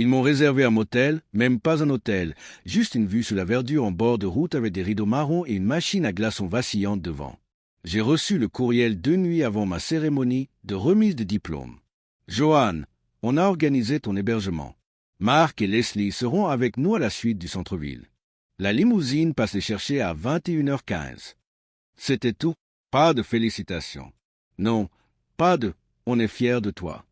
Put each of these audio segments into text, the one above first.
Ils m'ont réservé un motel, même pas un hôtel, juste une vue sur la verdure en bord de route avec des rideaux marrons et une machine à glaçons vacillante devant. J'ai reçu le courriel 2 nuits avant ma cérémonie de remise de diplôme. Johan, on a organisé ton hébergement. Mark et Leslie seront avec nous à la suite du centre-ville. La limousine passe les chercher à 21h15. C'était tout. Pas de félicitations. Non, pas de « on est fiers de toi ».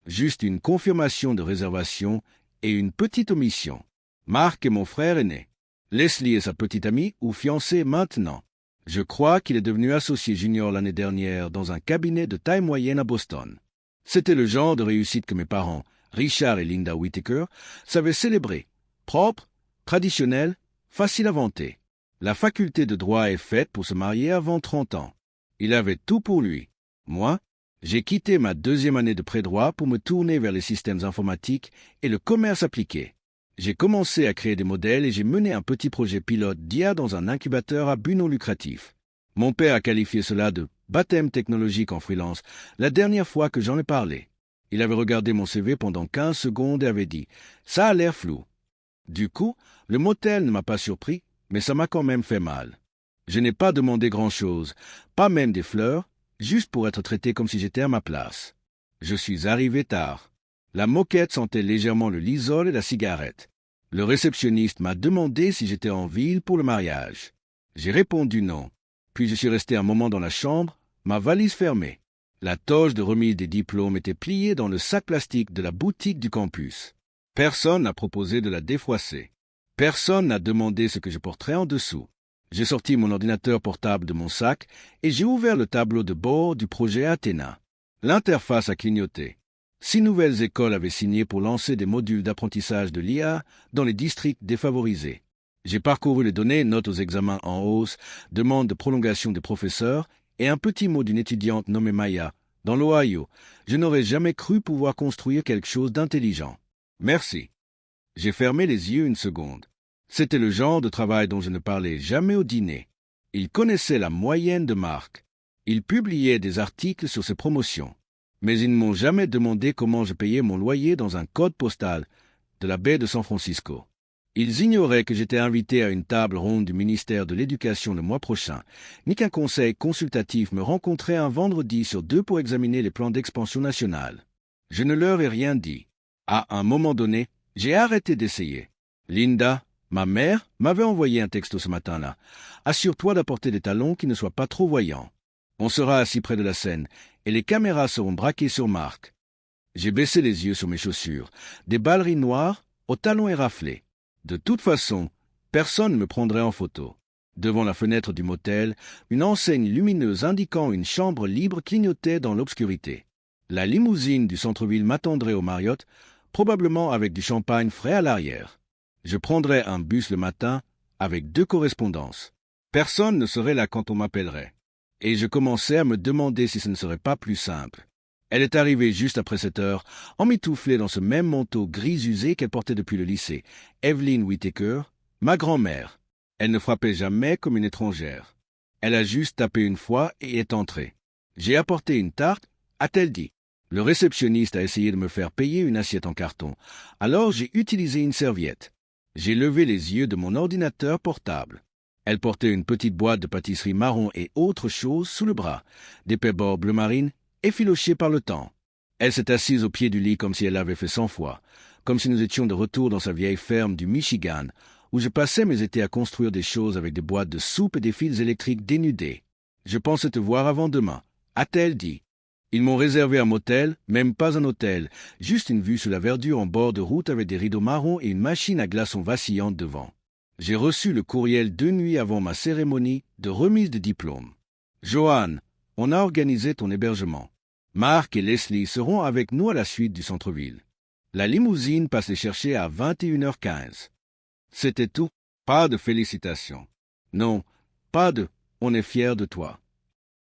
Juste une confirmation de réservation et une petite omission. Mark est mon frère aîné. Leslie est sa petite amie ou fiancée maintenant. Je crois qu'il est devenu associé junior l'année dernière dans un cabinet de taille moyenne à Boston. C'était le genre de réussite que mes parents, Richard et Linda Whittaker, savaient célébrer. Propre, traditionnel, facile à vanter. La faculté de droit est faite pour se marier avant 30 ans. Il avait tout pour lui. Moi, j'ai quitté ma 2e année de pré-droit pour me tourner vers les systèmes informatiques et le commerce appliqué. J'ai commencé à créer des modèles et j'ai mené un petit projet pilote d'IA dans un incubateur à but non lucratif. Mon père a qualifié cela de baptême technologique en freelance la dernière fois que j'en ai parlé. Il avait regardé mon CV pendant 15 secondes et avait dit « ça a l'air flou ». Du coup, le motel ne m'a pas surpris, mais ça m'a quand même fait mal. Je n'ai pas demandé grand-chose, pas même des fleurs, juste pour être traité comme si j'étais à ma place. Je suis arrivé tard. La moquette sentait légèrement le lysol et la cigarette. Le réceptionniste m'a demandé si j'étais en ville pour le mariage. J'ai répondu non. Puis je suis resté un moment dans la chambre, ma valise fermée. La toge de remise des diplômes était pliée dans le sac plastique de la boutique du campus. Personne n'a proposé de la défroisser. Personne n'a demandé ce que je porterais en dessous. J'ai sorti mon ordinateur portable de mon sac et j'ai ouvert le tableau de bord du projet Athéna. L'interface a clignoté. 6 nouvelles écoles avaient signé pour lancer des modules d'apprentissage de l'IA dans les districts défavorisés. J'ai parcouru les données, notes aux examens en hausse, demande de prolongation des professeurs et un petit mot d'une étudiante nommée Maya, dans l'Ohio. Je n'aurais jamais cru pouvoir construire quelque chose d'intelligent. Merci. J'ai fermé les yeux une seconde. C'était le genre de travail dont je ne parlais jamais au dîner. Il connaissait la moyenne de Mark. Il publiait des articles sur ses promotions. Mais ils ne m'ont jamais demandé comment je payais mon loyer dans un code postal de la baie de San Francisco. Ils ignoraient que j'étais invité à une table ronde du ministère de l'Éducation le mois prochain, ni qu'un conseil consultatif me rencontrait un vendredi sur 2 pour examiner les plans d'expansion nationale. Je ne leur ai rien dit. À un moment donné, j'ai arrêté d'essayer. Linda, ma mère, m'avait envoyé un texto ce matin-là. « Assure-toi d'apporter des talons qui ne soient pas trop voyants. On sera assis près de la scène et les caméras seront braquées sur Mark. » J'ai baissé les yeux sur mes chaussures, des ballerines noires aux talons éraflés. De toute façon, personne ne me prendrait en photo. Devant la fenêtre du motel, une enseigne lumineuse indiquant une chambre libre clignotait dans l'obscurité. La limousine du centre-ville m'attendrait au Marriott, probablement avec du champagne frais à l'arrière. Je prendrais un bus le matin avec 2 correspondances. Personne ne serait là quand on m'appellerait. Et je commençais à me demander si ce ne serait pas plus simple. Elle est arrivée juste après 7 heures, emmitouflée dans ce même manteau gris usé qu'elle portait depuis le lycée. Evelyn Whittaker, ma grand-mère. Elle ne frappait jamais comme une étrangère. Elle a juste tapé une fois et est entrée. J'ai apporté une tarte, a-t-elle dit. Le réceptionniste a essayé de me faire payer une assiette en carton. Alors j'ai utilisé une serviette. J'ai levé les yeux de mon ordinateur portable. Elle portait une petite boîte de pâtisserie marron et autre chose sous le bras, des paperboards bleu marine, effilochés par le temps. Elle s'est assise au pied du lit comme si elle l'avait fait 100 fois, comme si nous étions de retour dans sa vieille ferme du Michigan, où je passais mes étés à construire des choses avec des boîtes de soupe et des fils électriques dénudés. Je pensais te voir avant demain, a-t-elle dit. Ils m'ont réservé un motel, même pas un hôtel, juste une vue sur la verdure en bord de route avec des rideaux marrons et une machine à glaçons vacillante devant. J'ai reçu le courriel 2 nuits avant ma cérémonie de remise de diplôme. Johan, on a organisé ton hébergement. Mark et Leslie seront avec nous à la suite du centre-ville. La limousine passe les chercher à 21h15. C'était tout. Pas de félicitations. Non, pas de « on est fiers de toi ».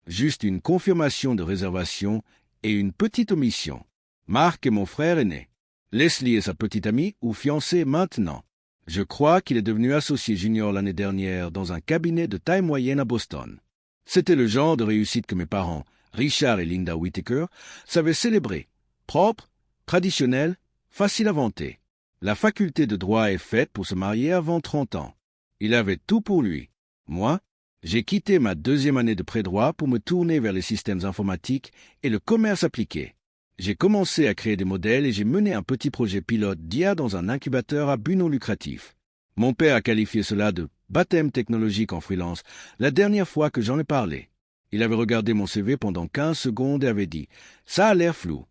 Juste une confirmation de réservation et une petite omission. Mark est mon frère aîné. Leslie est sa petite amie ou fiancée maintenant. Je crois qu'il est devenu associé junior l'année dernière dans un cabinet de taille moyenne à Boston. C'était le genre de réussite que mes parents, Richard et Linda Whittaker, savaient célébrer. Propre, traditionnel, facile à vanter. La faculté de droit est faite pour se marier avant 30 ans. Il avait tout pour lui. Moi, j'ai quitté ma deuxième année de pré-droit pour me tourner vers les systèmes informatiques et le commerce appliqué. J'ai commencé à créer des modèles et j'ai mené un petit projet pilote d'IA dans un incubateur à but non lucratif. Mon père a qualifié cela de baptême technologique en freelance la dernière fois que j'en ai parlé. Il avait regardé mon CV pendant 15 secondes et avait dit « Ça a l'air flou ».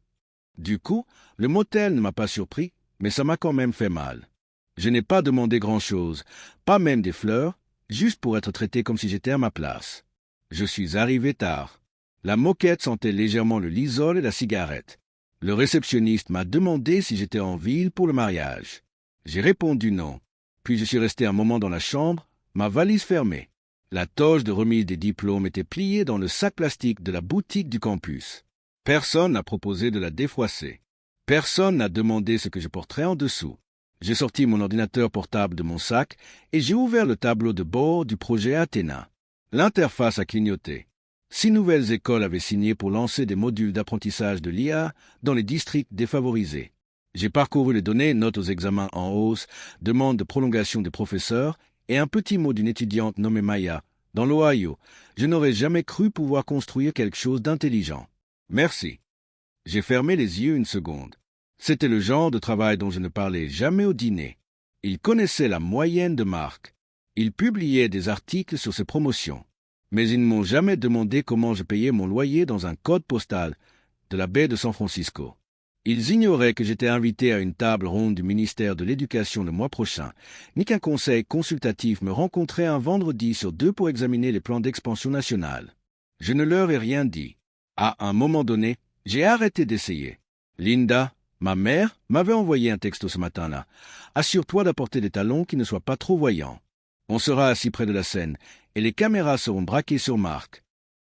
Du coup, le motel ne m'a pas surpris, mais ça m'a quand même fait mal. Je n'ai pas demandé grand-chose, pas même des fleurs, juste pour être traité comme si j'étais à ma place. Je suis arrivé tard. La moquette sentait légèrement le lysol et la cigarette. Le réceptionniste m'a demandé si j'étais en ville pour le mariage. J'ai répondu non. Puis je suis resté un moment dans la chambre, ma valise fermée. La toge de remise des diplômes était pliée dans le sac plastique de la boutique du campus. Personne n'a proposé de la défroisser. Personne n'a demandé ce que je porterais en dessous. J'ai sorti mon ordinateur portable de mon sac et j'ai ouvert le tableau de bord du projet Athéna. L'interface a clignoté. 6 nouvelles écoles avaient signé pour lancer des modules d'apprentissage de l'IA dans les districts défavorisés. J'ai parcouru les données, notes aux examens en hausse, demande de prolongation des professeurs et un petit mot d'une étudiante nommée Maya, dans l'Ohio. Je n'aurais jamais cru pouvoir construire quelque chose d'intelligent. Merci. J'ai fermé les yeux une seconde. C'était le genre de travail dont je ne parlais jamais au dîner. Il connaissait la moyenne de Marc. Il publiait des articles sur ses promotions. Mais ils ne m'ont jamais demandé comment je payais mon loyer dans un code postal de la baie de San Francisco. Ils ignoraient que j'étais invité à une table ronde du ministère de l'Éducation le mois prochain, ni qu'un conseil consultatif me rencontrait un vendredi sur 2 pour examiner les plans d'expansion nationale. Je ne leur ai rien dit. À un moment donné, j'ai arrêté d'essayer. Linda, ma mère, m'avait envoyé un texto ce matin-là. « Assure-toi d'apporter des talons qui ne soient pas trop voyants. On sera assis près de la scène, et les caméras seront braquées sur Marc. »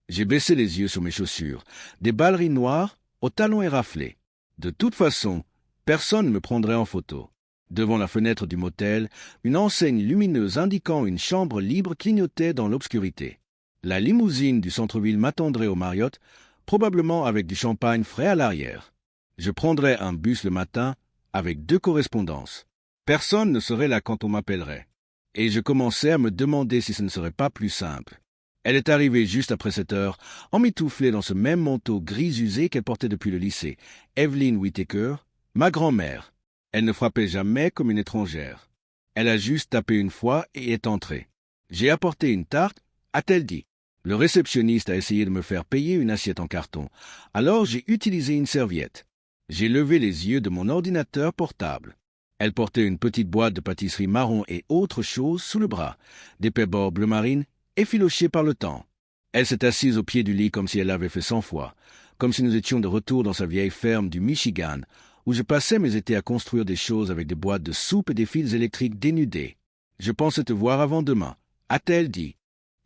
J'ai baissé les yeux sur mes chaussures, des ballerines noires aux talons éraflés. De toute façon, personne ne me prendrait en photo. Devant la fenêtre du motel, une enseigne lumineuse indiquant une chambre libre clignotait dans l'obscurité. La limousine du centre-ville m'attendrait au Marriott, probablement avec du champagne frais à l'arrière. Je prendrais un bus le matin avec 2 correspondances. Personne ne serait là quand on m'appellerait. Et je commençais à me demander si ce ne serait pas plus simple. Elle est arrivée juste après 7 heures, emmitouflée dans ce même manteau gris usé qu'elle portait depuis le lycée. Evelyn Whittaker, ma grand-mère. Elle ne frappait jamais comme une étrangère. Elle a juste tapé une fois et est entrée. J'ai apporté une tarte, a-t-elle dit. Le réceptionniste a essayé de me faire payer une assiette en carton. Alors j'ai utilisé une serviette. J'ai levé les yeux de mon ordinateur portable. Elle portait une petite boîte de pâtisserie marron et autre chose sous le bras, des pebbles bleu marine, effilochés par le temps. Elle s'est assise au pied du lit comme si elle l'avait fait 100 fois, comme si nous étions de retour dans sa vieille ferme du Michigan, où je passais mes étés à construire des choses avec des boîtes de soupe et des fils électriques dénudés. Je pensais te voir avant demain, a-t-elle dit.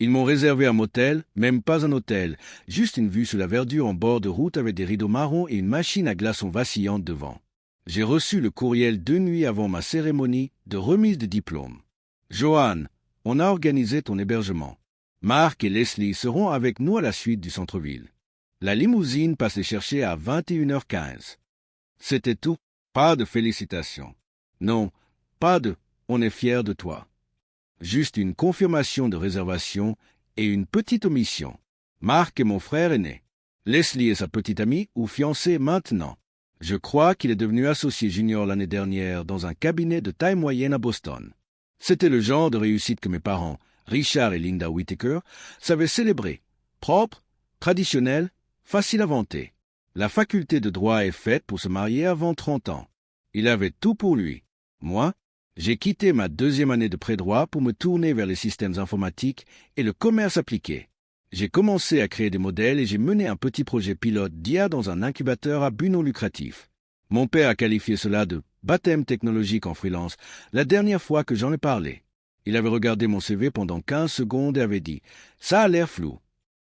Ils m'ont réservé un motel, même pas un hôtel, juste une vue sur la verdure en bord de route avec des rideaux marrons et une machine à glaçons vacillante devant. J'ai reçu le courriel 2 nuits avant ma cérémonie de remise de diplôme. Joanne, on a organisé ton hébergement. Marc et Leslie seront avec nous à la suite du centre-ville. La limousine passe les chercher à 21h15. C'était tout. Pas de félicitations. Non, pas de « on est fiers de toi ». Juste une confirmation de réservation et une petite omission. Marc est mon frère aîné. Leslie est sa petite amie ou fiancée maintenant. Je crois qu'il est devenu associé junior l'année dernière dans un cabinet de taille moyenne à Boston. C'était le genre de réussite que mes parents, Richard et Linda Whittaker, savaient célébrer. Propre, traditionnel, facile à vanter. La faculté de droit est faite pour se marier avant 30 ans. Il avait tout pour lui. Moi, j'ai quitté ma deuxième année de pré-droit pour me tourner vers les systèmes informatiques et le commerce appliqué. J'ai commencé à créer des modèles et j'ai mené un petit projet pilote d'IA dans un incubateur à but non lucratif. Mon père a qualifié cela de baptême technologique en freelance la dernière fois que j'en ai parlé. Il avait regardé mon CV pendant 15 secondes et avait dit « Ça a l'air flou ».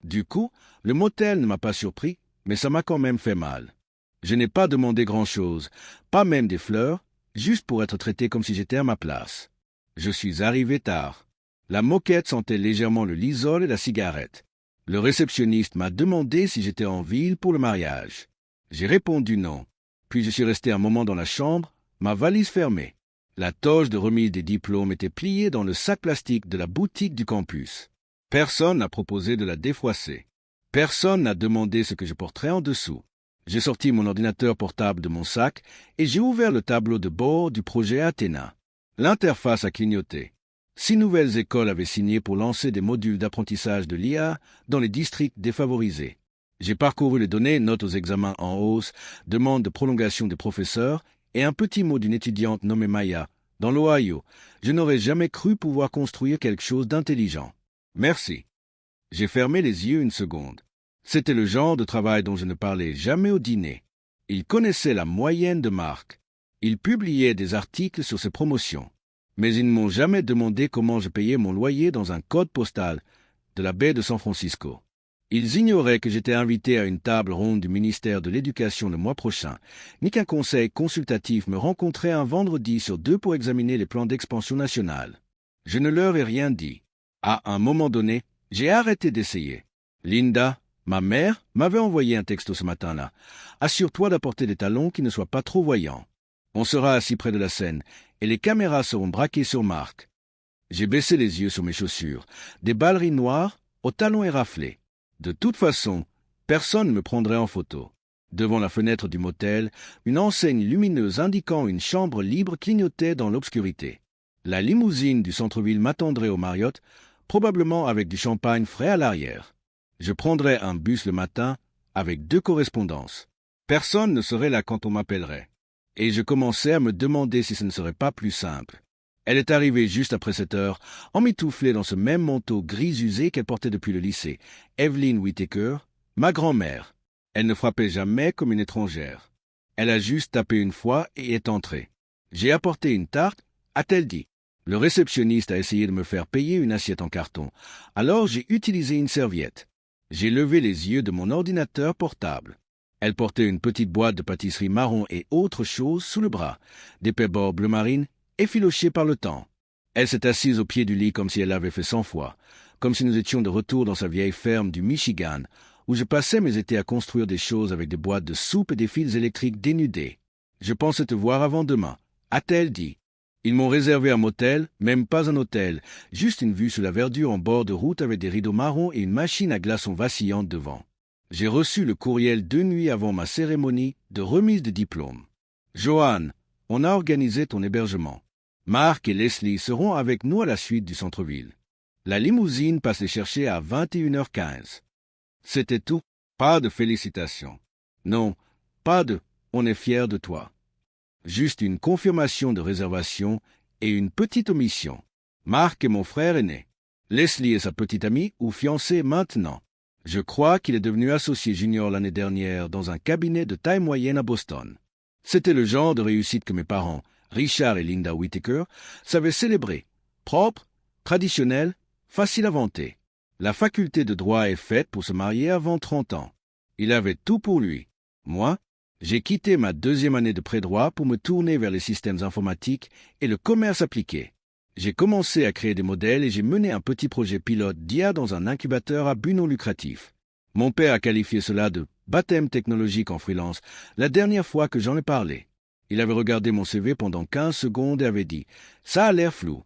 Du coup, le motel ne m'a pas surpris, mais ça m'a quand même fait mal. Je n'ai pas demandé grand-chose, pas même des fleurs, juste pour être traité comme si j'étais à ma place. Je suis arrivé tard. La moquette sentait légèrement le lysol et la cigarette. Le réceptionniste m'a demandé si j'étais en ville pour le mariage. J'ai répondu non. Puis je suis resté un moment dans la chambre, ma valise fermée. La toge de remise des diplômes était pliée dans le sac plastique de la boutique du campus. Personne n'a proposé de la défroisser. Personne n'a demandé ce que je porterais en dessous. J'ai sorti mon ordinateur portable de mon sac et j'ai ouvert le tableau de bord du projet Athéna. L'interface a clignoté. 6 nouvelles écoles avaient signé pour lancer des modules d'apprentissage de l'IA dans les districts défavorisés. J'ai parcouru les données, notes aux examens en hausse, demande de prolongation des professeurs et un petit mot d'une étudiante nommée Maya, dans l'Ohio. Je n'aurais jamais cru pouvoir construire quelque chose d'intelligent. Merci. J'ai fermé les yeux une seconde. C'était le genre de travail dont je ne parlais jamais au dîner. Il connaissait la moyenne de Marc. Il publiait des articles sur ses promotions. Mais ils ne m'ont jamais demandé comment je payais mon loyer dans un code postal de la baie de San Francisco. Ils ignoraient que j'étais invité à une table ronde du ministère de l'Éducation le mois prochain, ni qu'un conseil consultatif me rencontrait un vendredi sur 2 pour examiner les plans d'expansion nationale. Je ne leur ai rien dit. À un moment donné, j'ai arrêté d'essayer. Linda, ma mère, m'avait envoyé un texto ce matin-là. Assure-toi d'apporter des talons qui ne soient pas trop voyants. On sera assis près de la scène, et les caméras seront braquées sur Marc. J'ai baissé les yeux sur mes chaussures, des ballerines noires aux talons éraflés. De toute façon, personne ne me prendrait en photo. Devant la fenêtre du motel, une enseigne lumineuse indiquant une chambre libre clignotait dans l'obscurité. La limousine du centre-ville m'attendrait au Marriott, probablement avec du champagne frais à l'arrière. Je prendrais un bus le matin avec 2 correspondances. Personne ne serait là quand on m'appellerait. Et je commençais à me demander si ce ne serait pas plus simple. Elle est arrivée juste après 7 heures, emmitouflée dans ce même manteau gris usé qu'elle portait depuis le lycée. Evelyn Whittaker, ma grand-mère. Elle ne frappait jamais comme une étrangère. Elle a juste tapé une fois et est entrée. J'ai apporté une tarte, a-t-elle dit. Le réceptionniste a essayé de me faire payer une assiette en carton. Alors j'ai utilisé une serviette. J'ai levé les yeux de mon ordinateur portable. Elle portait une petite boîte de pâtisserie marron et autre chose sous le bras, des pains-bords bleu marine, effilochés par le temps. Elle s'est assise au pied du lit comme si elle l'avait fait 100 fois, comme si nous étions de retour dans sa vieille ferme du Michigan, où je passais mes étés à construire des choses avec des boîtes de soupe et des fils électriques dénudés. Je pensais te voir avant demain, a-t-elle dit. Ils m'ont réservé un motel, même pas un hôtel, juste une vue sur la verdure en bord de route avec des rideaux marrons et une machine à glaçons vacillante devant. J'ai reçu le courriel 2 nuits avant ma cérémonie de remise de diplôme. Joanne, on a organisé ton hébergement. Marc et Leslie seront avec nous à la suite du centre-ville. La limousine passe les chercher à 21h15. C'était tout. Pas de félicitations. Non, pas de « on est fiers de toi ». Juste une confirmation de réservation et une petite omission. Marc est mon frère aîné. Leslie est sa petite amie ou fiancée maintenant. Je crois qu'il est devenu associé junior l'année dernière dans un cabinet de taille moyenne à Boston. C'était le genre de réussite que mes parents, Richard et Linda Whittaker, savaient célébrer. Propre, traditionnel, facile à vanter. La faculté de droit est faite pour se marier avant 30 ans. Il avait tout pour lui. Moi, j'ai quitté ma 2e année de pré-droit pour me tourner vers les systèmes informatiques et le commerce appliqué. J'ai commencé à créer des modèles et j'ai mené un petit projet pilote d'IA dans un incubateur à but non lucratif. Mon père a qualifié cela de baptême technologique en freelance la dernière fois que j'en ai parlé. Il avait regardé mon CV pendant 15 secondes et avait dit « ça a l'air flou ».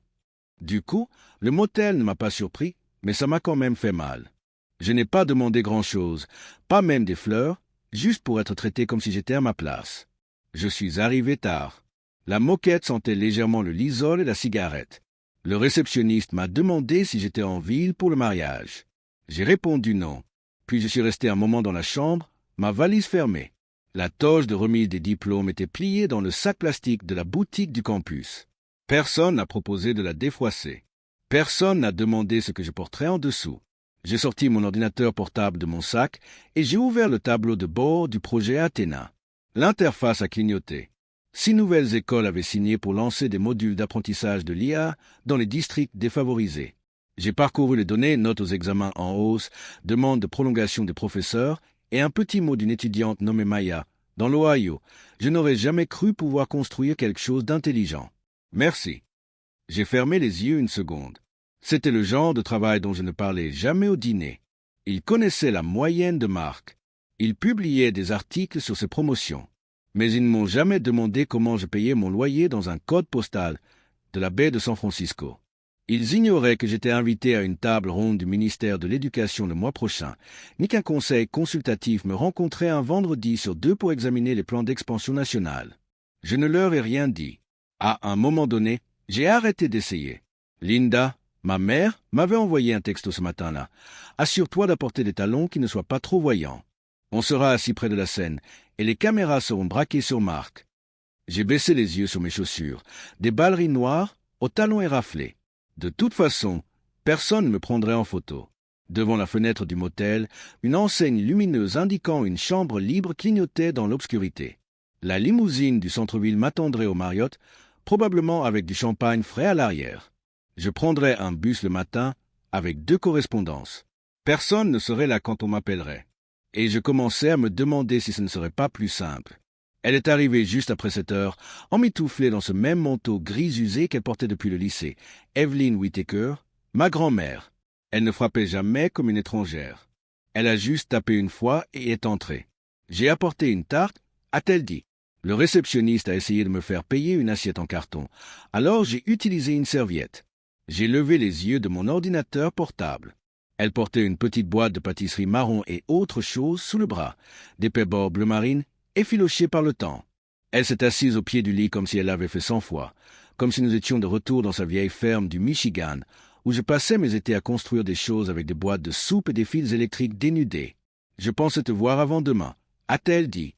Du coup, le motel ne m'a pas surpris, mais ça m'a quand même fait mal. Je n'ai pas demandé grand-chose, pas même des fleurs, juste pour être traité comme si j'étais à ma place. Je suis arrivé tard. La moquette sentait légèrement le lysol et la cigarette. Le réceptionniste m'a demandé si j'étais en ville pour le mariage. J'ai répondu non. Puis je suis resté un moment dans la chambre, ma valise fermée. La toge de remise des diplômes était pliée dans le sac plastique de la boutique du campus. Personne n'a proposé de la défroisser. Personne n'a demandé ce que je porterais en dessous. J'ai sorti mon ordinateur portable de mon sac et j'ai ouvert le tableau de bord du projet Athéna. L'interface a clignoté. 6 nouvelles écoles avaient signé pour lancer des modules d'apprentissage de l'IA dans les districts défavorisés. J'ai parcouru les données, notes aux examens en hausse, demande de prolongation des professeurs et un petit mot d'une étudiante nommée Maya, dans l'Ohio. Je n'aurais jamais cru pouvoir construire quelque chose d'intelligent. Merci. J'ai fermé les yeux une seconde. C'était le genre de travail dont je ne parlais jamais au dîner. Il connaissait la moyenne de Marc. Il publiait des articles sur ses promotions. Mais ils ne m'ont jamais demandé comment je payais mon loyer dans un code postal de la baie de San Francisco. Ils ignoraient que j'étais invité à une table ronde du ministère de l'Éducation le mois prochain, ni qu'un conseil consultatif me rencontrait un vendredi sur 2 pour examiner les plans d'expansion nationale. Je ne leur ai rien dit. À un moment donné, j'ai arrêté d'essayer. Linda, ma mère, m'avait envoyé un texto ce matin-là. Assure-toi d'apporter des talons qui ne soient pas trop voyants. On sera assis près de la scène, et les caméras seront braquées sur Marc. J'ai baissé les yeux sur mes chaussures, des ballerines noires aux talons éraflés. De toute façon, personne ne me prendrait en photo. Devant la fenêtre du motel, une enseigne lumineuse indiquant une chambre libre clignotait dans l'obscurité. La limousine du centre-ville m'attendrait au Marriott, probablement avec du champagne frais à l'arrière. Je prendrais un bus le matin avec 2 correspondances. Personne ne serait là quand on m'appellerait. Et je commençais à me demander si ce ne serait pas plus simple. Elle est arrivée juste après 7 heures, emmitouflée dans ce même manteau gris usé qu'elle portait depuis le lycée. Evelyn Whittaker, ma grand-mère. Elle ne frappait jamais comme une étrangère. Elle a juste tapé une fois et est entrée. J'ai apporté une tarte, a-t-elle dit. Le réceptionniste a essayé de me faire payer une assiette en carton. Alors j'ai utilisé une serviette. J'ai levé les yeux de mon ordinateur portable. Elle portait une petite boîte de pâtisserie marron et autre chose sous le bras, des pebbles bleu marine, effilochés par le temps. Elle s'est assise au pied du lit comme si elle l'avait fait 100 fois, comme si nous étions de retour dans sa vieille ferme du Michigan, où je passais mes étés à construire des choses avec des boîtes de soupe et des fils électriques dénudés. Je pensais te voir avant demain, a-t-elle dit.